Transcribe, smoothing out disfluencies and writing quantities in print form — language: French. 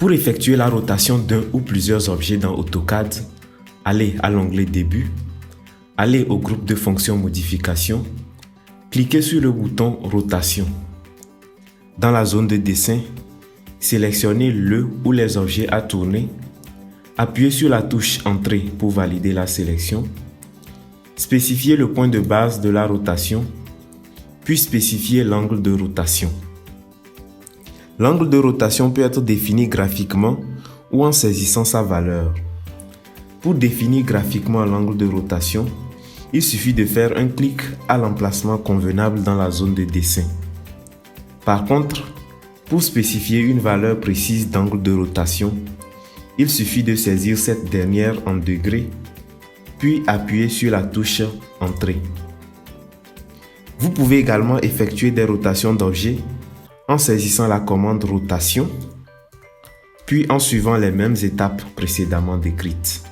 Pour effectuer la rotation d'un ou plusieurs objets dans AutoCAD, allez à l'onglet Début, allez au groupe de fonctions Modification, cliquez sur le bouton Rotation. Dans la zone de dessin, sélectionnez le ou les objets à tourner, appuyez sur la touche Entrée pour valider la sélection, spécifiez le point de base de la rotation, puis spécifiez l'angle de rotation. L'angle de rotation peut être défini graphiquement ou en saisissant sa valeur. Pour définir graphiquement l'angle de rotation, il suffit de faire un clic à l'emplacement convenable dans la zone de dessin. Par contre, pour spécifier une valeur précise d'angle de rotation, il suffit de saisir cette dernière en degrés, puis appuyer sur la touche Entrée. Vous pouvez également effectuer des rotations d'objets en saisissant la commande Rotation, puis en suivant les mêmes étapes précédemment décrites.